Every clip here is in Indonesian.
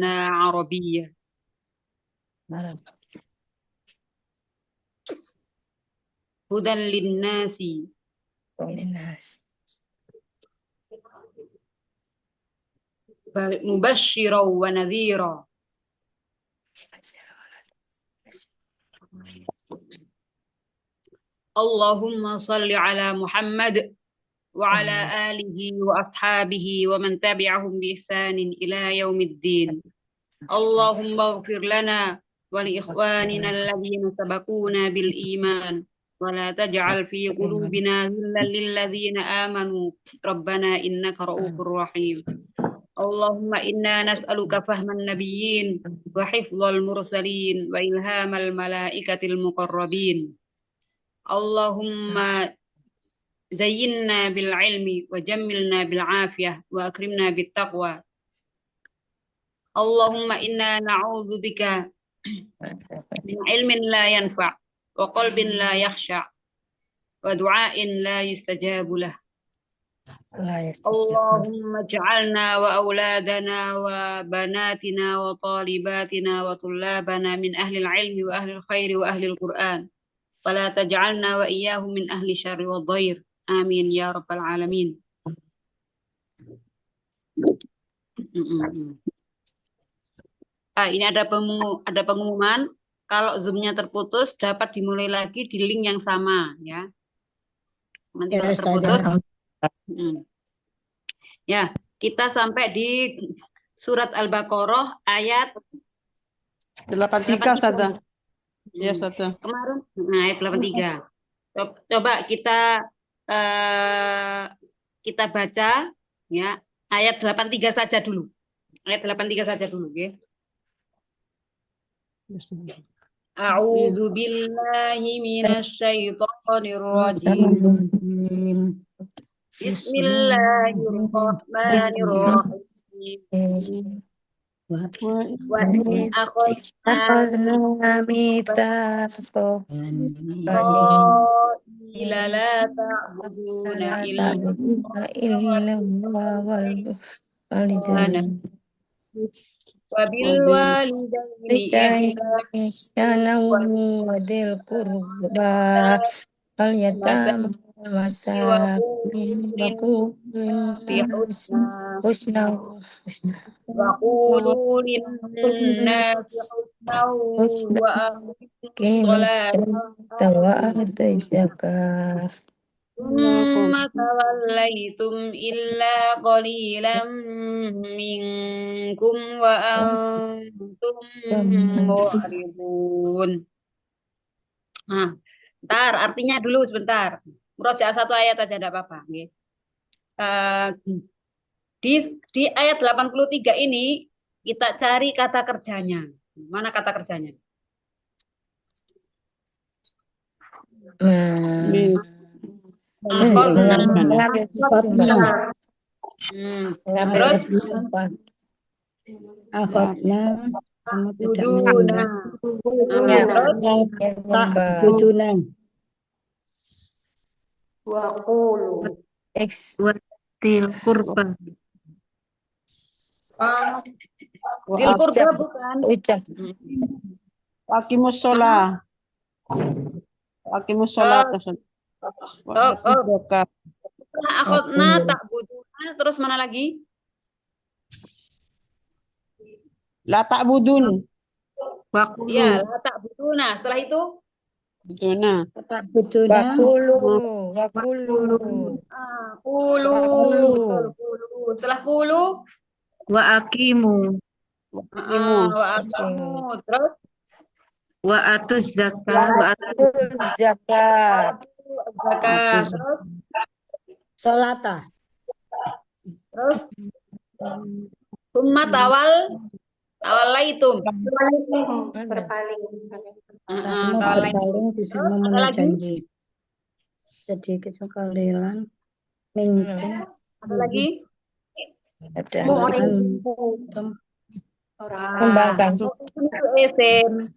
لنا عربية. هدى للناس مبشرا ونذيرا. اللهم صل على محمد وعلى آله وأصحابه ومن تبعهم بإحسان إلى يوم الدين. اللهم اغفر لنا ولإخواننا الذين سبقونا بالإيمان ولا تجعل في قلوبنا غلا للذين آمنوا ربنا إنك رؤوف رحيم. اللهم إنا نسألك فهم النبيين وحفظ المرسلين وإلهام الملائكة المقربين. اللهم زينا بالعلم وجملنا بالعافية وأكرمنا بالتقوى. اللهم إنا نعوذ بك من علم لا ينفع وقلب لا يخشع ودعاء لا يستجاب له. اللهم اجعلنا وأولادنا وبناتنا وطالباتنا وطلابنا من أهل العلم وأهل الخير وأهل القرآن، ولا تجعلنا وإياهم من أهل الشر والضير. آمين يا رب العالمين. Ini ada pengumuman, kalau Zoom-nya terputus dapat dimulai lagi di link yang sama ya. Nanti kalau terputus. Ya, kita sampai di surat Al-Baqarah ayat 83 Ustazah. Ya, Ustazah. Kemarin ayat 83. Coba kita baca ya, ayat 83 saja dulu. Ayat 83 saja dulu, ya. A'udzu billahi minasy syaithanir rajim. Bismillahirrahmanirrahim. Wa in akhadna mitsaqakum ila la ta'buduna illa wa bil walidayni ihsana wa dzil qurba wal yatama masakin husna wa qulu lin-nasi husna wa aqimus salata wa atuz zakah thumma tawallaytum illa qalilan minkum wa antum mu'ridun. Nah, bentar, artinya dulu sebentar. Murojaah satu ayat aja enggak apa-apa, nggih. Di ayat 83 ini kita cari kata kerjanya. Mana kata kerjanya? Terus akhadna buduna. buduna Wa qulu til kurban. Til kurban bukan. Aqimus shalah. Aqimus shalah. Akhadna tak buduna, terus mana lagi? La ta'budun. Ya, la tak buduna. Setelah itu Buduna. Wakulu. Setelah kulu wa aqimu terus wa atuz zakat terus Salata. terus summa tawallaitum Berpaling tawallaitum bisa memenuhi janji. Sedikit sekalian minggu. Ada lagi? Kembangkan. Itu SM.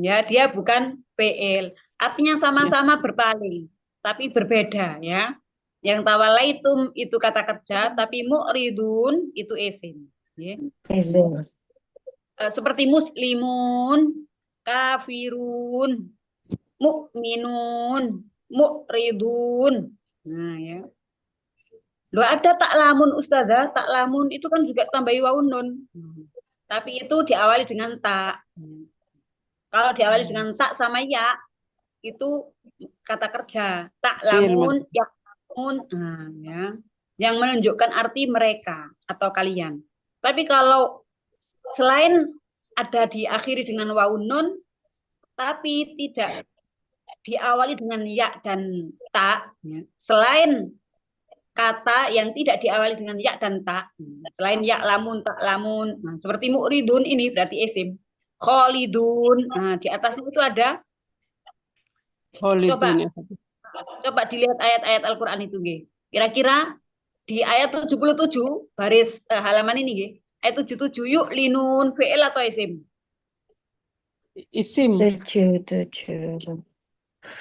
Ya, dia bukan PL. Artinya sama-sama berpaling, tapi berbeda ya. Yang tawallaitum itu kata kerja, tapi mu'ridun itu isim. Ya. seperti muslimun, kafirun, mukminun, mu'ridun. Nah, ya. Loh, ada tak lamun Ustazah, tak lamun itu kan juga tambahi waun nun. Tapi itu diawali dengan tak. Kalau diawali dengan tak sama ya, itu kata kerja. Tak Fi'il lamun, ya lamun, nah, ya. Yang menunjukkan arti mereka atau kalian. Tapi kalau selain ada diakhiri dengan waun nun, tapi tidak diawali dengan ya dan tak, ya. Selain kata yang tidak diawali dengan ya dan tak, selain ya lamun tak lamun, nah, seperti mu'ridun ini berarti isim. Khalidun, nah, di atasnya itu ada, Khalidun coba ya Ustazah. coba dilihat ayat-ayat Al-Qur'an itu nggih. Kira-kira di ayat 77 baris halaman ini nggih. Ayat 77 yuk linun fi'il atau isim? Isim. 7.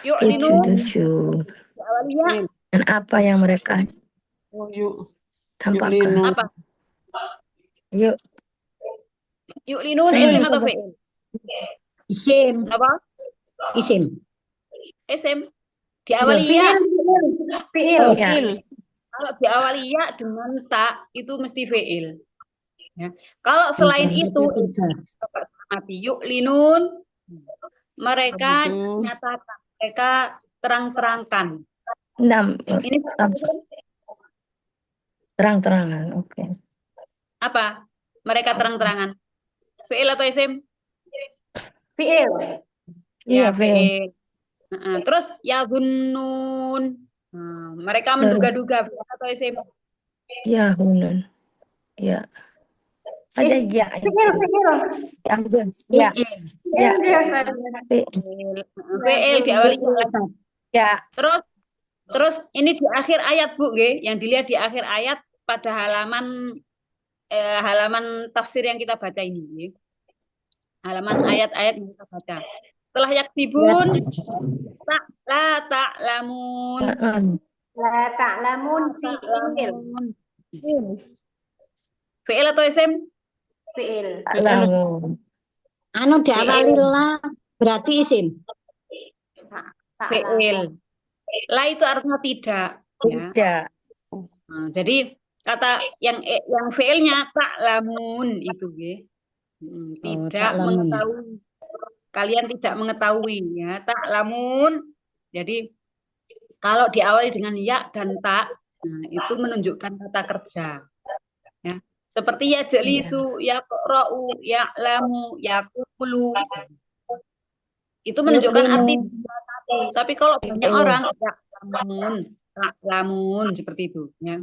Yuk 7. linun 7. diawali ya Fi'il. Dan apa yang mereka Oh, yuk tampakkan? linun. apa? Yuk, Yuk linun Fi'il isim atau Ustazah. fi'il? isim. Apa? Isim. Isim. Diawali Iya. ya. Fi'il. Oh, Ya. fi'il. Kalau diawali ya dengan tak itu mesti fi'il. Ya. Kalau selain itu mati yuk linun mereka Betul. nyatakan, mereka terang-terangkan. 6. Ini Terang-terangan. Oke. apa? Mereka terang-terangan. Fi'il atau isim? Fi'il. Ya, Iya, fi'il. fi'il. Terus ya gunnun. Mereka menduga-duga fi'il atau isim? Ya, hunun. Ya. Ada ya itu. Ya. Ya. Ya. Fi'il. Fi'il diawali Ya. Terus ini di akhir ayat Bu, nggih, yang dilihat di akhir ayat pada halaman tafsir yang kita baca ini, nggih. Halaman ayat-ayat yang kita baca. Setelah yaktibun, la ta'lamun. La ta'lamun fi'il. Fi'il atau isim? Fi'il. Ta'lamun. Anu diawali la berarti isim. Fi'il. La itu artinya tidak. Ya. Tidak. Nah, jadi kata yang fi'ilnya ta'lamun itu, nggih. Tidak mengetahui. Kalian tidak mengetahui, ya. Ta'lamun. Jadi kalau diawali dengan ya dan tak, nah, itu menunjukkan kata kerja. Ya. Seperti ya jelisu, ya qra'u, ya lamu, ya kulu. Itu menunjukkan arti satu. Tapi kalau banyak orang, ya lamun, seperti itu. Ya.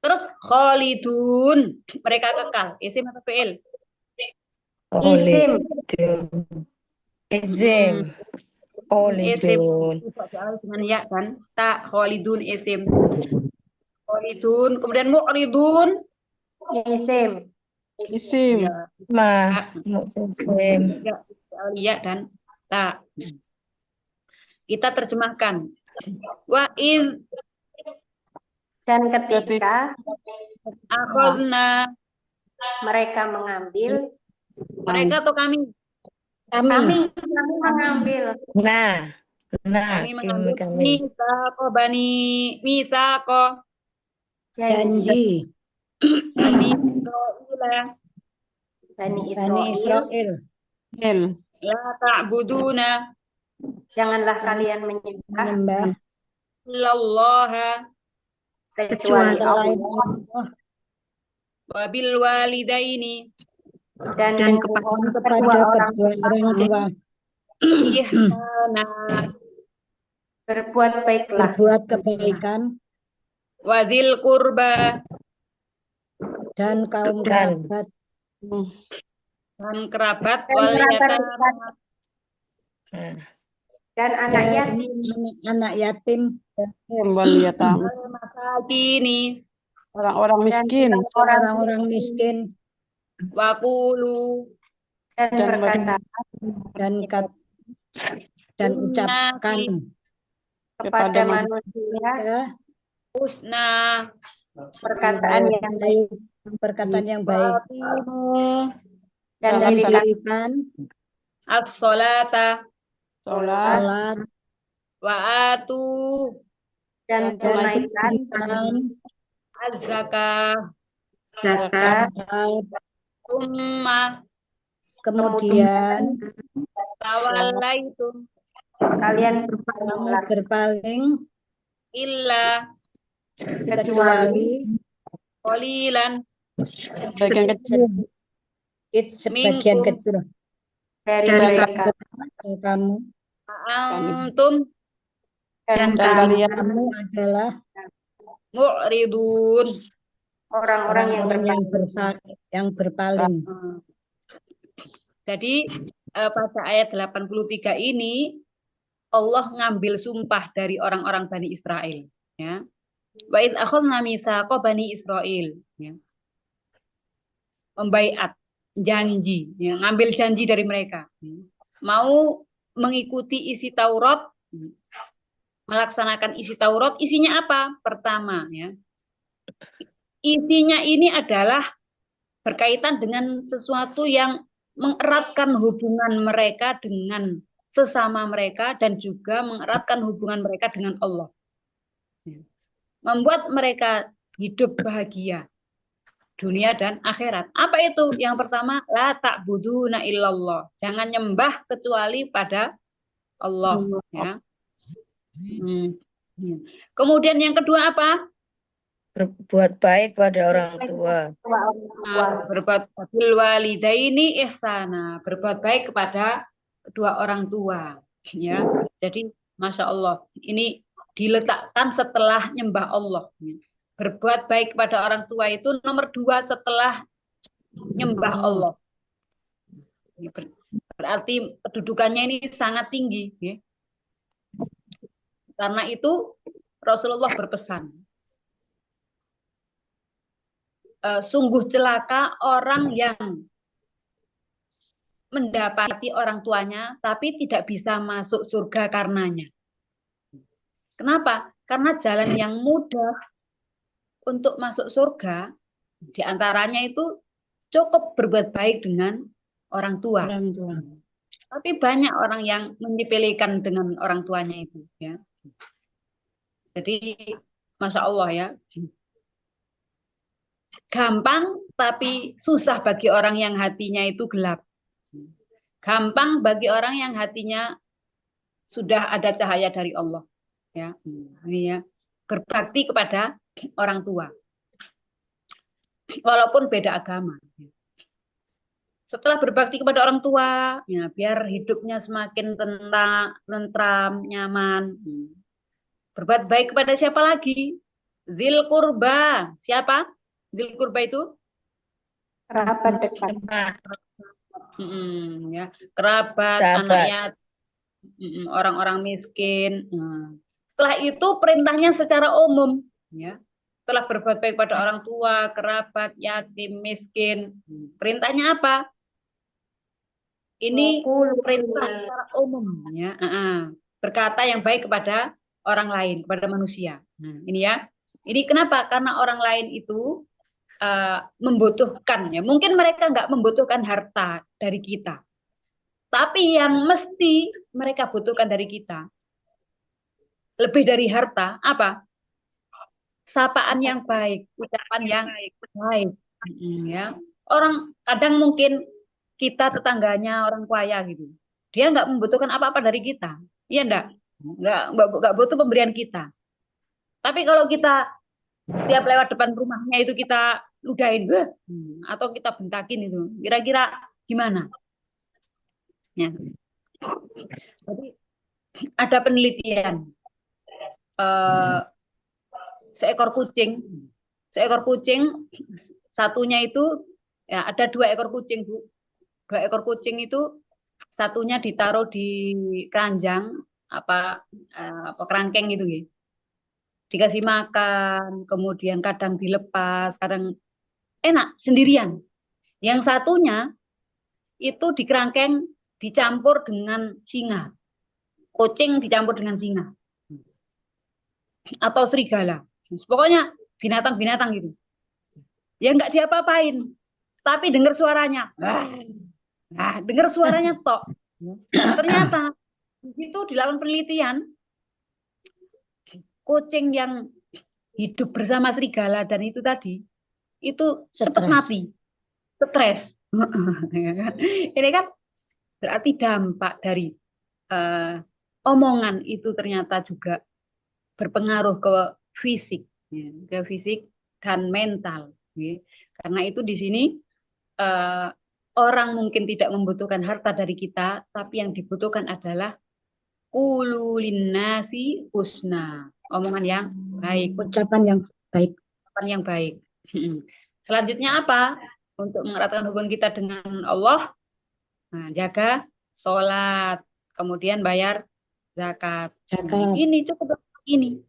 Terus khalidun, mereka kekal. Isim atau fi'il? Isim. Isim. Isim. Khalidun. Dengan ya kan? Tak khalidun isim. Khalidun. Kemudian mu'ridun. Isim. Isim. Ya. Isim. Ya dan tak. Kita terjemahkan. Wa iz Dan ketika akhadna, mereka mengambil, mereka atau kami? kami mengambil. Nah, Kami mengambil misako misako janji Bani Israila. Bani Israel. Fi'il. La ta'buduna Janganlah kalian menyembah illallaha kecuali Allah wa bil walidaini dan memohon kepada kedua orang tua. ihsana Berbuat baiklah. Berbuat kebaikan. wa dzil qurba Dan kaum kerabat. dan kerabat wal yatama Dan anak yatim. Wal yatama. wal masakini Orang-orang miskin. Orang-orang miskin. wa qulu Dan berkata dan ucapkan kepada manusia husna perkataan yang baik. perkataan yang baik. Wa'aqimu Dan Salat, didirikan as-sholata sholat, sholat wa'atu dan dan tunaikan didirikan az-zakah zakat, zakat. summa Kemudian tawallaitum kalian kamu berpaling illa kecuali qalilan bagian kecil sebagian minkum kecil dari dan mereka dari kamu. antum dan dan kalian Kamu adalah mu'ridun. orang-orang yang orang-orang yang berpaling. Jadi pada ayat 83 ini Allah ngambil sumpah dari orang-orang Bani Israel, ya. Wa idz akhadna mitsaqa Bani Israil, ya. Membaiat, janji, ya, ngambil janji dari mereka. Mau mengikuti isi Taurat, melaksanakan isi Taurat, isinya apa? Pertama, ya. Isinya ini adalah berkaitan dengan sesuatu yang mengeratkan hubungan mereka dengan sesama mereka dan juga mengeratkan hubungan mereka dengan Allah. Membuat mereka hidup bahagia dunia dan akhirat. Apa itu? Yang pertama, la ta'buduna illallah. Jangan nyembah kecuali pada Allah, ya. Kemudian yang kedua apa? Berbuat baik pada orang tua. Berbuat bil walidaini ihsana, berbuat baik kepada kedua orang tua, ya. Jadi Masya Allah, ini diletakkan setelah nyembah Allah. Berbuat baik kepada orang tua itu nomor 2 setelah nyembah Allah. Berarti kedudukannya ini sangat tinggi, ya. Karena itu Rasulullah berpesan, sungguh celaka orang yang mendapati orang tuanya tapi tidak bisa masuk surga karenanya. Kenapa? Karena jalan yang mudah untuk masuk surga diantaranya itu cukup berbuat baik dengan orang tua. Tapi banyak orang yang menyepelekan dengan orang tuanya itu, ya. Jadi Masya Allah, ya. Gampang tapi susah bagi orang yang hatinya itu gelap. Gampang bagi orang yang hatinya sudah ada cahaya dari Allah, ya. Ini, ya. Berbakti kepada orang tua walaupun beda agama. Setelah berbakti kepada orang tua, ya, biar hidupnya semakin tentram, nyaman. Berbuat baik kepada siapa lagi? Zil kurba. Siapa? Zil kurba itu? kerabat dekat. Ya. Kerabat, Sahabat. anak yatim, orang-orang miskin. Setelah itu perintahnya secara umum, ya. Setelah berbuat baik pada orang tua, kerabat, yatim, miskin. Perintahnya apa? Ini perintah secara umum, ya. Berkata yang baik kepada orang lain, kepada manusia. Nah, ini, ya. Ini kenapa? Karena orang lain itu membutuhkan, ya. Mungkin mereka nggak membutuhkan harta dari kita, tapi yang mesti mereka butuhkan dari kita lebih dari harta apa? Sapaan yang baik, ucapan yang baik, ya. Orang kadang mungkin kita tetangganya orang kaya gitu, dia nggak membutuhkan apa-apa dari kita, iya nggak butuh pemberian kita. Tapi kalau kita setiap lewat depan rumahnya itu kita ludahin, atau kita bentakin itu, kira-kira gimana? Ya. Jadi ada penelitian, seekor kucing satunya itu, ya, ada 2 ekor kucing, Bu. 2 ekor kucing itu satunya ditaruh di keranjang apa kerangkeng gitu, ya. Dikasih makan, kemudian kadang dilepas, kadang enak sendirian. Yang satunya itu di kerangkeng dicampur dengan singa. Kucing dicampur dengan singa. Atau serigala. Pokoknya binatang-binatang gitu. Ya nggak diapa-apain, tapi dengar suaranya. Nah, dengar suaranya tok. Ternyata itu dilakukan penelitian, kucing yang hidup bersama serigala dan itu tadi, itu cepat Stres. mati, stres. Ini kan berarti dampak dari omongan itu ternyata juga berpengaruh ke fisik, ya, ke fisik dan mental. Ya. Karena itu di sini orang mungkin tidak membutuhkan harta dari kita, tapi yang dibutuhkan adalah nasi husna, omongan yang baik, Ucapan yang baik. ucapan yang baik. Selanjutnya apa? Untuk mengeratkan hubungan kita dengan Allah, nah, jaga sholat, kemudian bayar zakat. Zakat. Ini cukup ini.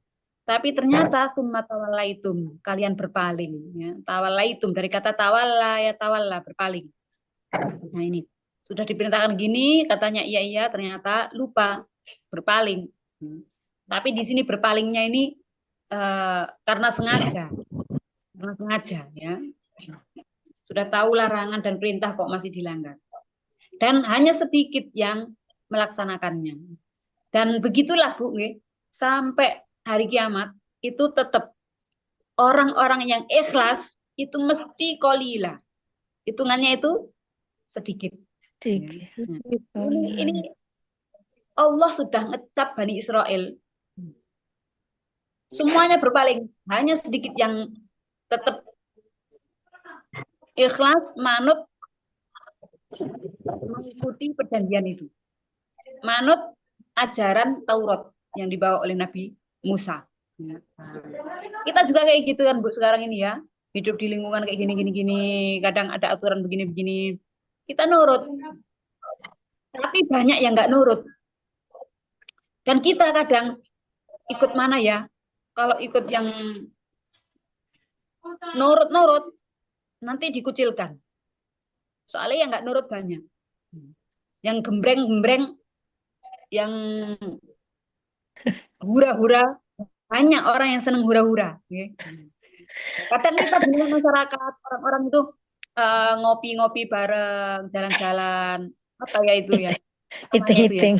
Tapi ternyata summa tawallaitum, kalian berpaling. Ya. Tawallaitum dari kata tawalla ya tawalla, berpaling. Nah ini, sudah diperintahkan gini, katanya iya, ternyata lupa, berpaling. Tapi di sini berpalingnya ini karena sengaja. Karena sengaja ya. Sudah tahu larangan dan perintah kok masih dilanggar. Dan hanya sedikit yang melaksanakannya. Dan begitulah Bu, sampai hari kiamat itu tetap orang-orang yang ikhlas itu mesti qalilah. Hitungannya itu sedikit. Sedikit. Ini Allah sudah ngecap Bani Israel. Semuanya berpaling, hanya sedikit yang tetap ikhlas, manut, mengikuti perjanjian itu. Manut ajaran Taurat yang dibawa oleh Nabi Musa. Ya. Kita juga kayak gitu kan Bu sekarang ini ya. Hidup di lingkungan kayak gini. Kadang ada aturan begini. Kita nurut. Tapi banyak yang nggak nurut. Dan kita kadang ikut mana ya? Kalau ikut yang nurut, nanti dikucilkan. Soalnya yang nggak nurut banyak. Yang gembreng, yang hura-hura, banyak orang yang seneng hura-hura. Kadang kita dengan masyarakat, orang-orang itu ngopi-ngopi bareng, jalan-jalan, apa ya itu ya? Hiting-hiting.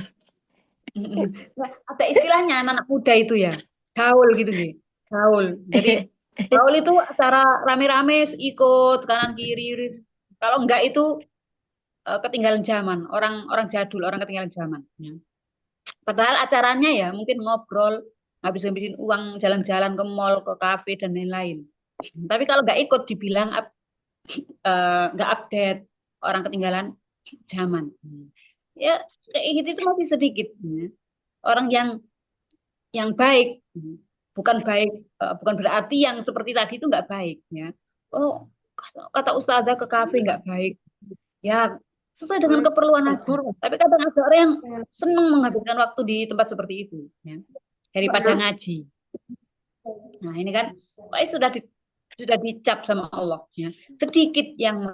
Nah, ada istilahnya anak muda itu ya, gaul gitu nih, gaul. Jadi gaul itu acara rame-rame ikut kanan kiri. Kalau enggak itu ketinggalan zaman, orang jadul, orang ketinggalan zaman. Ya. Padahal acaranya ya mungkin ngobrol, ngabis-ngabisin uang, jalan-jalan ke mall, ke kafe dan lain-lain. Tapi kalau nggak ikut dibilang nggak update, orang ketinggalan zaman. Ya kayak gitu itu masih sedikit. Ya. Orang yang baik, bukan berarti yang seperti tadi itu nggak baik. Ya. Oh kata ustazah ke kafe nggak baik. Ya sesuai dengan keperluan aja. Tapi kadang ada orang yang senang menghabiskan waktu di tempat seperti itu, ya, daripada ngaji. Nah ini kan sudah dicap sama Allah. Ya. Sedikit yang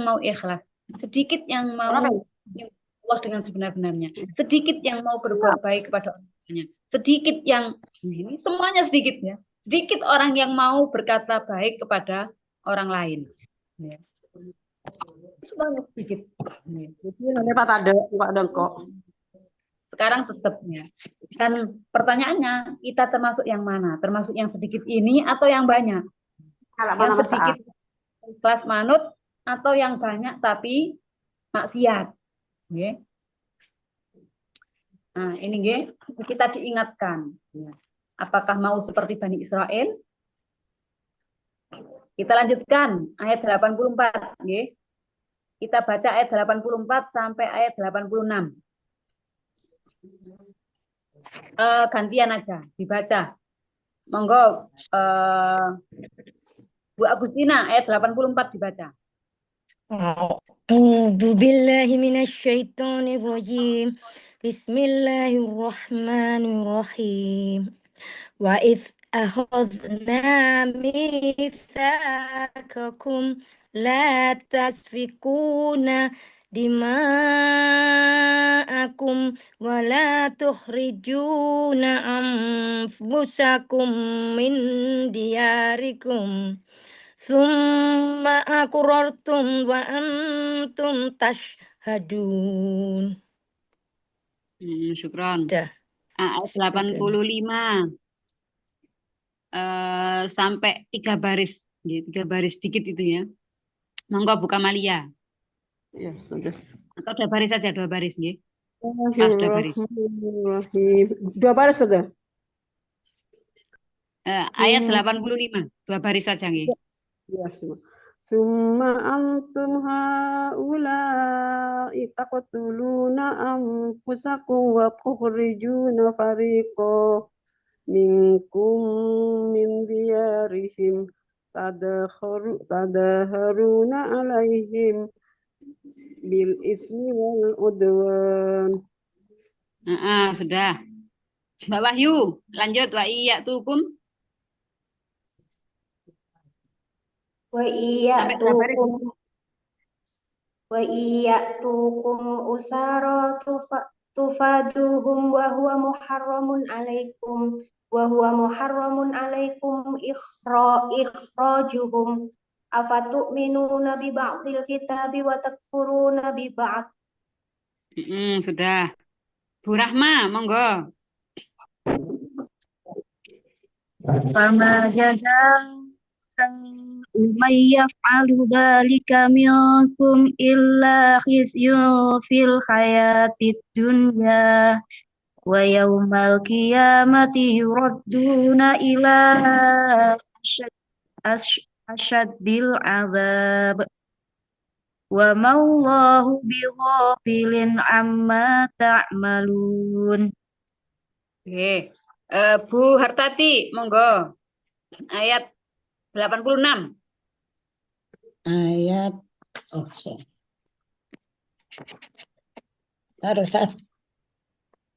mau ikhlas, sedikit yang mau Allah dengan sebenar-benarnya, sedikit yang mau berbuat baik kepada orangnya, sedikit yang ini semuanya sedikit ya, sedikit orang yang mau berkata baik kepada orang lain. Ya. Semuanya sedikit. Jadi nanti Pak Dengkok. Sekarang tetapnya. Dan pertanyaannya, kita termasuk yang mana? Termasuk yang sedikit ini atau yang banyak? Yang sedikit kelas manut atau yang banyak tapi maksiat. Okay. Nah, ini kita diingatkan. Apakah mau seperti Bani Israel? Kita lanjutkan ayat 84. Okay. Kita baca ayat 84 sampai ayat 86. Gantian aja dibaca. Monggo Bu Agustina ayat 84 dibaca. A'udzu billahi minasyaitonir rajim. Bismillahirrahmanirrahim. Wa idz akhadna mitsaqakum la tasfikuna dima'akum wa la tukhrijuna anfusakum min diyarikum Tsumma aqrartum wa antum tashhadun. Syukron. Dah. Ayat Sudah. 85 sampai 3 baris, 3 baris dikit itu ya. Monggo Bu Kamalia. Ya, sudah. Atau 2 baris saja, 2 baris nggih. Pas 2 baris. Bismillahirrahmanirrahim. 2 baris sudah. Ayat 85, 2 baris saja nggih. Ya, semua. Summa antum haula'i taqtuluna anfusakum wa tukhrijuna fariqan minkum min diyarihim tadaharuna alaihim bil ismi wal udwan. Sudah. Mbak Wahyu, lanjut wa iyatukum. Wa Sampai 2 baris. iyatukum usara tufaduhum wa huwa muharramun alaikum ikhrajuhum afatu'minuna bi ba'dil kitabi wa takfuruna bi ba'd. Sudah. Bu Rahma, monggo. Fama jazaa'u man yaf'alu dzalika minkum illa khizyun fil hayatid dunya wa yaumal qiyamati yuradduna ila asyaddil azab wa maulahu bighafilin amma ta'malun. Oke. Bu Hartati, monggo. Ayat 86. Ayat Barusan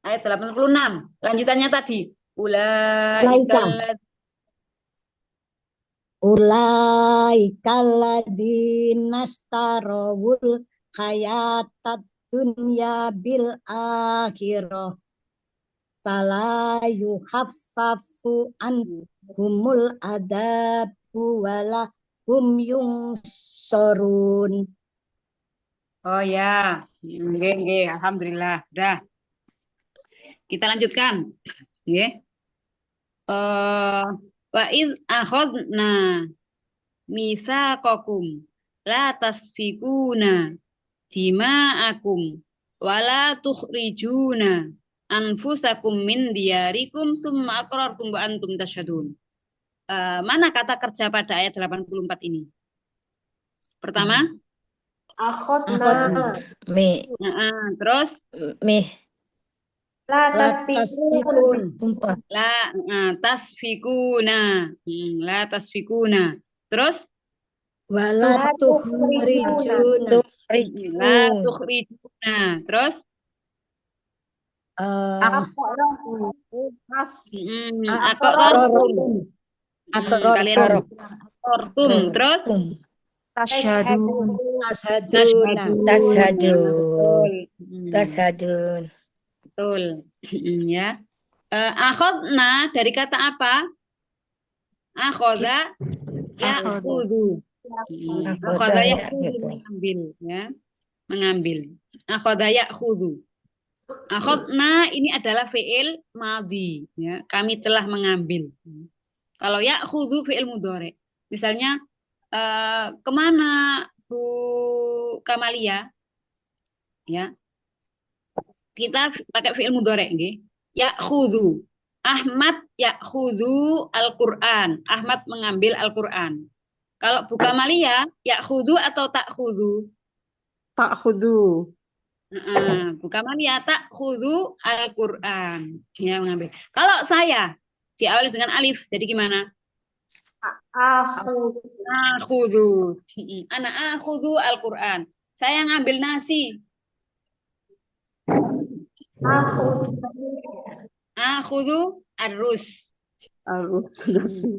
Ayat 86. Lanjutannya tadi. Ulaikal ulaikalladzina starawul hayatad dunya bil akhirah fala yukhaffafu anhumul adabu wala hum yungsorun. Oh ya. Nggih, alhamdulillah. Dah. Kita lanjutkan. Nggih. Wa iz akhadna mitsaqakum la tasfikuna dima'akum wala tukhrijuna anfusakum min diyarikum summa aqrartum wa antum tasyhadun. Mana kata kerja pada ayat 84 ini? Pertama, Akhadna terus la tasfikun tasfikuna. La tasfikuna. Terus wala tukhrijuna la tukhrijuna. Terus aqrartum. Terus Tashhadun. Betul. Ya. Akhadna dari kata apa? Akhadha ya'khudhu. Akhadha ya'khudhu, mengambil, ya. Mengambil. Akhadha ya'khudhu. Akhadna ini adalah fi'il madhi, ya. Kami telah mengambil. Kalau ya'khudhu fi'il mudhari. Misalnya kemana Bu Kamalia? Ya. Kita pakai fi'il mudhari nggih. Ya'khudhu. Ahmad ya'khudhu Al-Qur'an. Ahmad mengambil Al-Qur'an. Kalau Bu Kamalia, ya'khudhu atau ta'khudhu? Ta'khudhu. Bu Kamalia ta'khudhu Al-Qur'an. Ya, mengambil. Kalau saya diawali dengan alif, jadi gimana? Akhudhu. Ana akhudhu Al-Qur'an. Saya ngambil nasi. Akhudhu ar-rus.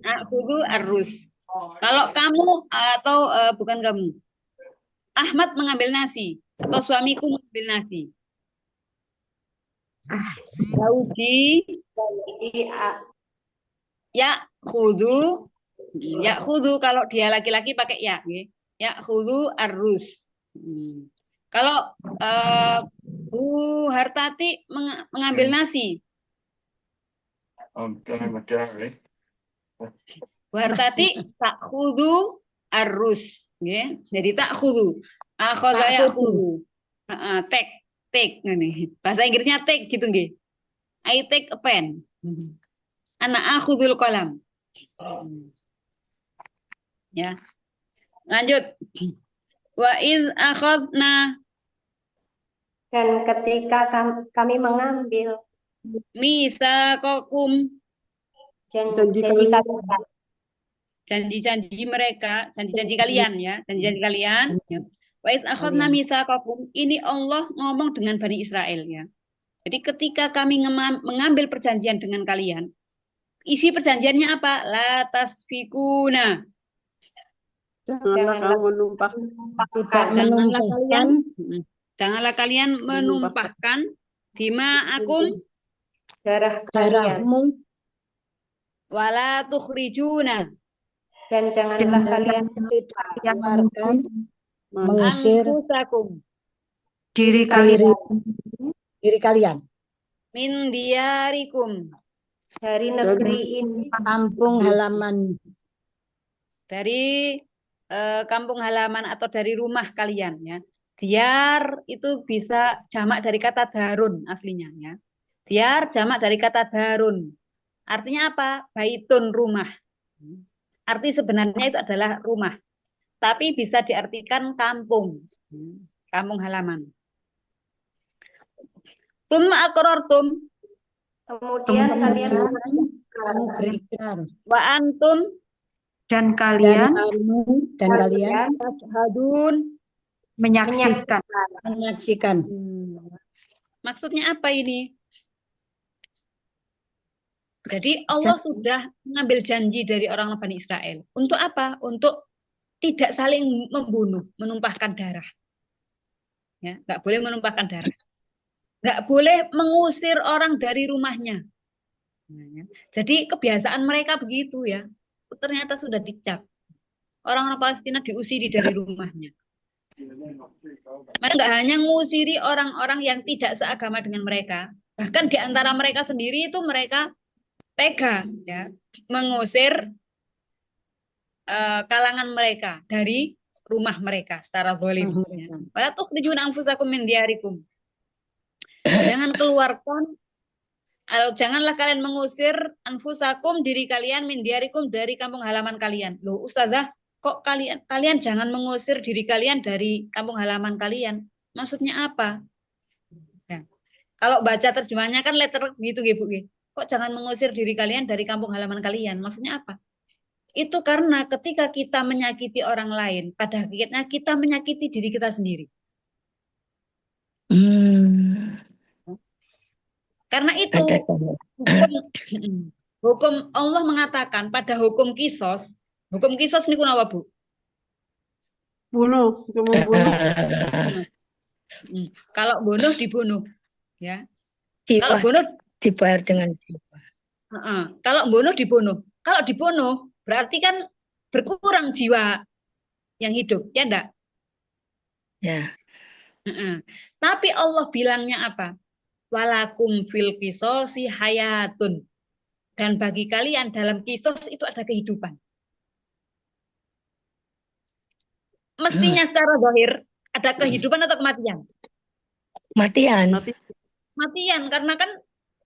Akhudhu ar-rus. Kalau kamu atau bukan kamu. Ahmad mengambil nasi atau suamiku mengambil nasi. Zauji ya khudhu Ya'khudhu kalau dia laki-laki pakai ya, nggih. Ya'khudhu arrus. Kalau Bu Hartati mengambil nasi. Bu Hartati ta'khudhu arrus, nggih. Jadi ta'khudhu. Akhadha ya'khudhu. Take ngene. Bahasa Inggrisnya take gitu nggih. I take a pen. Ana akhudul qalam. Ya. Lanjut. Wa iz akhadna, Dan ketika kami mengambil mitsaqakum, Janji janji kalian. kalian. janji-janji mereka, janji-janji kalian ya, janji-janji kalian. Ya. Wa iz akhadna mitsaqakum, ini Allah ngomong dengan Bani Israel ya. Jadi ketika kami mengambil perjanjian dengan kalian, isi perjanjiannya apa? La tasfikuna. Janganlah kamu menumpah. Janganlah kalian menumpahkan dima'akum, Darah kalian. darahmu, wala tukhrijuna, Dan janganlah kalian tidak keluarkan, mengusir anfusakum diri diri kalian, min diyarikum, dari negeri ini. kampung halaman, dari kampung halaman atau dari rumah kalian ya. Diyar itu bisa jamak dari kata darun aslinya ya. Diyar jamak dari kata darun. Artinya apa? Baitun, rumah. Arti sebenarnya itu adalah rumah. Tapi bisa diartikan kampung. Kampung halaman. Tsumma aqrartum, Kemudian kalian kamu berikrar, wa antum dan dan kalian kamu dan kalian tashhadun. menyaksikan. Maksudnya apa ini? Jadi Allah sudah mengambil janji dari orang Bani Israel. Untuk apa? Untuk tidak saling membunuh, menumpahkan darah. Ya, nggak boleh menumpahkan darah. Nggak boleh mengusir orang dari rumahnya. Jadi kebiasaan mereka begitu ya. Ternyata sudah dicap. Orang-orang Palestina diusiri dari rumahnya. Mereka nggak hanya ngusiri orang-orang yang tidak seagama dengan mereka. Bahkan di antara mereka sendiri itu mereka tega ya, mengusir kalangan mereka dari rumah mereka secara zalim. Wala tukhrijuna anfusakum min diyarikum. Jangan keluarkan, janganlah kalian mengusir anfusakum, diri kalian, min diyarikum, dari kampung halaman kalian. Loh Ustazah, kok kalian jangan mengusir diri kalian dari kampung halaman kalian? Maksudnya apa? Ya. Kalau baca terjemahnya kan letter gitu Bu. Kok jangan mengusir diri kalian dari kampung halaman kalian? Maksudnya apa? Itu karena ketika kita menyakiti orang lain, pada hakikatnya kita menyakiti diri kita sendiri. Karena itu hukum Allah mengatakan pada hukum kisos ini apa Bu? Bunuh, membunuh. Kalau bunuh dibunuh, ya. Jiwa Kalau bunuh dibayar dengan jiwa. Kalau bunuh dibunuh. Kalau dibunuh berarti kan berkurang jiwa yang hidup, ya enggak? Ya. Tapi Allah bilangnya apa? Walakum fil qisosi hayatun. Dan bagi kalian dalam kisos itu ada kehidupan. Mestinya secara zahir ada kehidupan atau kematian? Matian, karena kan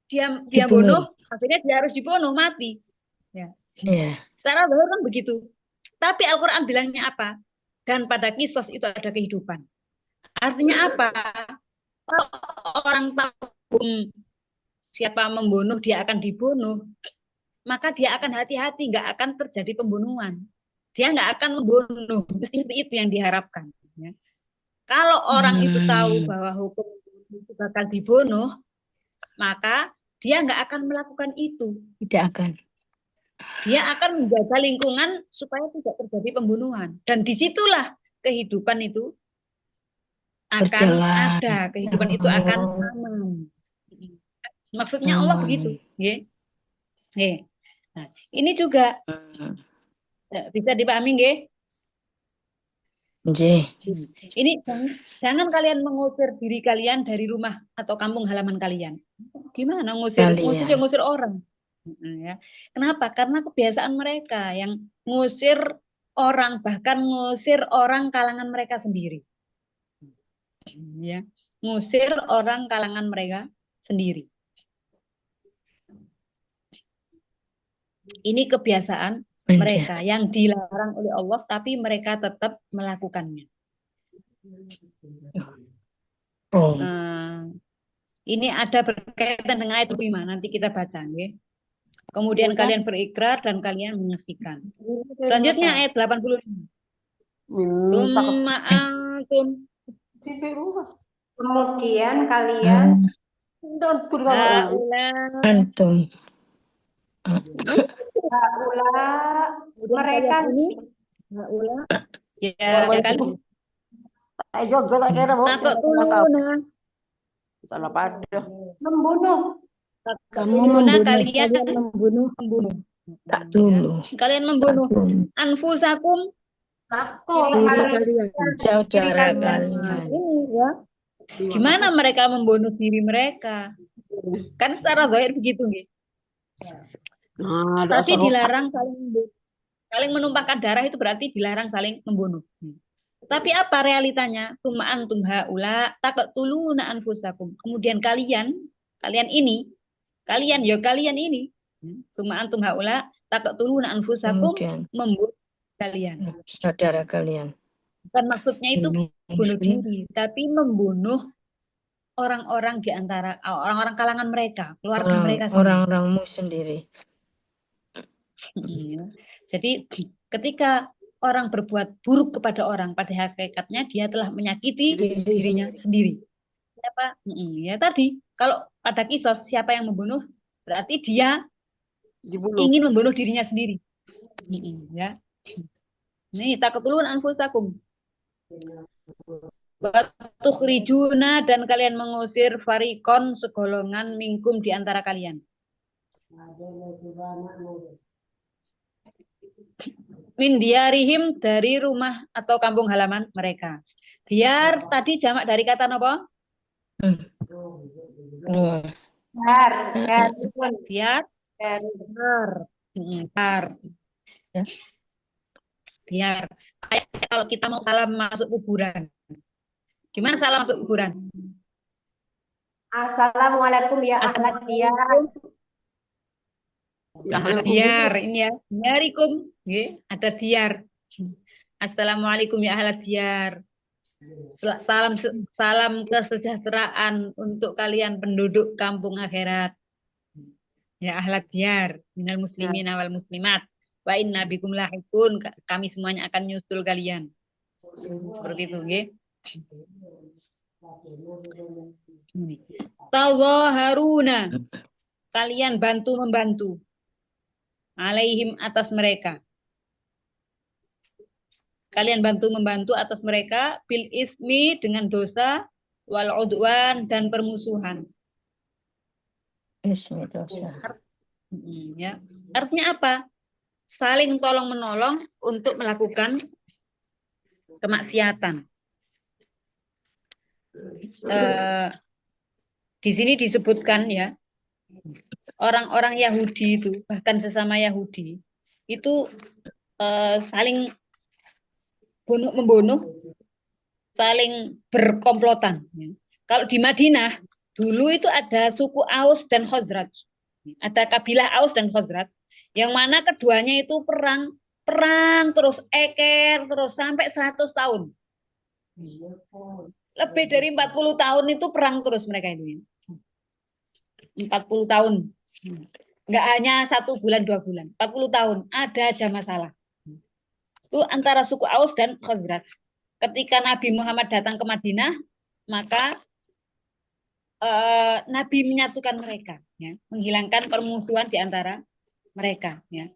dia bunuh, akhirnya dia harus dibunuh, mati. Ya. Secara zahir kan begitu. Tapi Al-Quran bilangnya apa? Dan pada kisos itu ada kehidupan. Artinya apa? Orang tahu siapa membunuh dia akan dibunuh, maka dia akan hati-hati, nggak akan terjadi pembunuhan. Dia nggak akan membunuh, mesti itu yang diharapkan. Ya. Kalau orang itu tahu bahwa hukum itu bakal dibunuh, maka dia nggak akan melakukan itu. Tidak akan. Dia akan menjaga lingkungan supaya tidak terjadi pembunuhan. Dan disitulah kehidupan itu akan ada, kehidupan itu akan aman. Maksudnya Allah begitu. Nah, ini juga Bisa dipahami nggih? Nggih. Ini jangan kalian mengusir diri kalian dari rumah atau kampung halaman kalian. Gimana ngusir? Ngusir ya Kalian. ngusir orang. Ya. Kenapa? Karena kebiasaan mereka yang ngusir orang, bahkan ngusir orang kalangan mereka sendiri. Ya, ngusir orang kalangan mereka sendiri. Ini kebiasaan Nggih. mereka yang dilarang oleh Allah, tapi mereka tetap melakukannya. Oh. Ini ada berkaitan dengan ayat 5, nanti kita baca. Ya. Kemudian kalian berikrar dan kalian menyaksikan. Selanjutnya ayat 85. Summa antum. Kemudian kalian Haula. Antum. haula mereka ini haula ya kali takut tuluna membunuh Kamu tuluna membunuh. kalian membunuh. Tak dulu. kalian membunuh anfusakum Diri kalian. Saudara Nah, kalian. ini ya gimana mereka membunuh diri mereka kan secara zahir begitu nih. Tapi dilarang saling menumpahkan darah itu berarti dilarang saling membunuh. Tapi apa realitanya? Tuma antum haula taqtuluna anfusakum. Kemudian kalian ini tuma antum haula taqtuluna anfusakum Kemudian membunuh kalian. saudara kalian. Bukan maksudnya itu bunuh diri, tapi membunuh orang-orang di antara orang-orang kalangan mereka, keluarga mereka sendiri. Orang-orangmu sendiri. Jadi ketika orang berbuat buruk kepada orang, pada hakikatnya dia telah menyakiti dirinya sendiri. Siapa? Ya tadi, kalau pada kisos siapa yang membunuh, berarti dia ingin membunuh dirinya sendiri. Ya. Nih, taqtulun anfusakum. Wa tukhrijuna dan kalian mengusir farikon segolongan minkum di antara kalian. Min diarihim dari rumah atau kampung halaman mereka. Diar tadi jamak dari kata apa? Diar. Diar. Kayak kalau kita mau salam masuk kuburan. Gimana salam masuk kuburan? Assalamualaikum ya ahlat diyar. Diar ini ya. Diarikum. Ada diar. Assalamualaikum ya ahlat diyar. Salam kesejahteraan untuk kalian penduduk kampung akhirat. Ya ahlat diyar minal muslimin wal muslimat. Wa inna bikum lahikun, kami semuanya akan nyusul kalian. Seperti itu, nggih. Tazaharuna, kalian bantu-membantu. Alaihim atas mereka. Kalian bantu-membantu atas mereka bil ismi dengan dosa wal udwan dan permusuhan. Ismi dosa. Ya. Artinya apa? Saling tolong-menolong untuk melakukan kemaksiatan. Di sini disebutkan ya, orang-orang Yahudi itu, bahkan sesama Yahudi, itu saling membunuh, saling berkomplotan. Kalau di Madinah, dulu itu ada suku Aus dan Khazraj. Ada kabilah Aus dan Khazraj. Yang mana keduanya itu perang terus eker terus sampai 100 tahun. Lebih dari 40 tahun itu perang terus mereka ini. 40 tahun. Enggak hanya 1 bulan 2 bulan, 40 tahun ada aja masalah. Itu antara suku Aus dan Khazraj. Ketika Nabi Muhammad datang ke Madinah, maka Nabi menyatukan mereka, ya, menghilangkan permusuhan di antara mereka, ya.